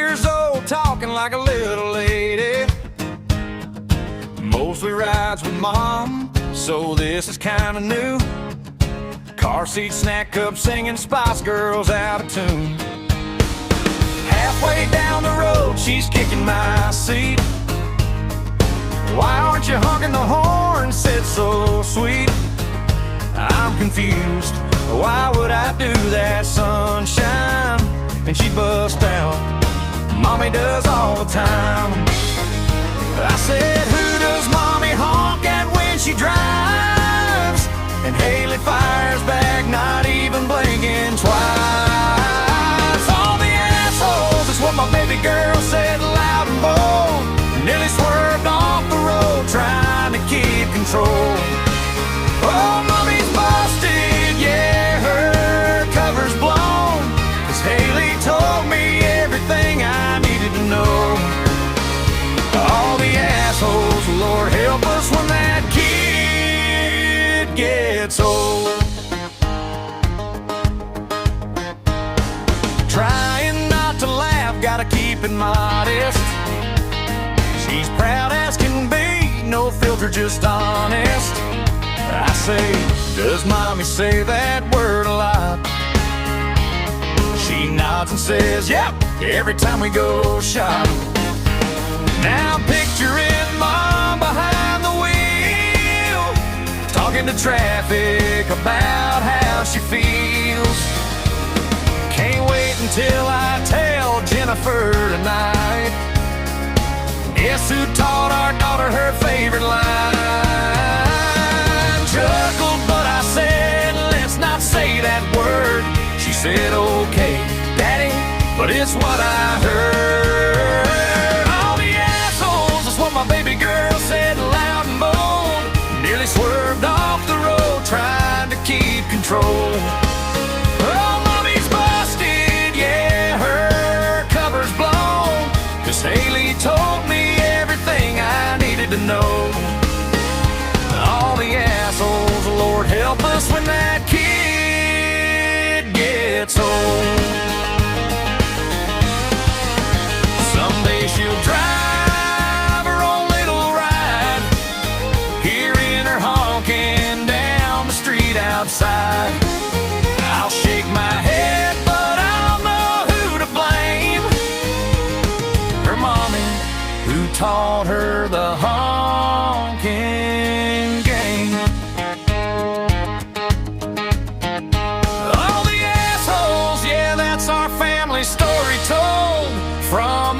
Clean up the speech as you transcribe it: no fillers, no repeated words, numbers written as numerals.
years old, talking like a little lady. Mostly rides with mom, so this is kinda new. Car seat, snack cup, singing Spice Girls out of tune. Halfway down the road, she's kicking my seat. Why aren't you honking the horn? Said so sweet. I'm confused. Why would I do that, sunshine? And she bust out, Mommy does all the time. I said, who does Mommy honk at when she drives? And Haley fires back, not even blinking twice. All the assholes, is what my baby girl said loud and bold. Nearly swerved off the road, trying to keep control. Oh, Mommy's busted, yeah, her cover's blown. 'Cause Haley told me everything I needed to know. All the assholes, Lord help us when that kid gets old. Trying not to laugh, gotta keep it modest. She's proud as can be, no filter, just honest. I say, does Mommy say that word a lot? She nods and says, yep, every time we go shopping. Now picturing Mom behind the wheel, talking to traffic about how she feels. Can't wait until I tell Jennifer tonight. Guess who taught our daughter her favorite line? Chuckled, but I said, let's not say that word. She said, okay, Daddy, but it's what I heard. All the assholes, is what my baby girl said loud and bold. Nearly swerved off the road, trying to keep control. Oh, Mommy's busted, yeah, her cover's blown. 'Cause Haley told me everything I needed to know. All the assholes, Lord help us when that kid gets old. Someday she'll drive her own little ride, hearing her honking down the street outside. I'll shake my head, but I'll know who to blame. Her mommy, who taught her the honking game. All the assholes, yeah, that's our family story told from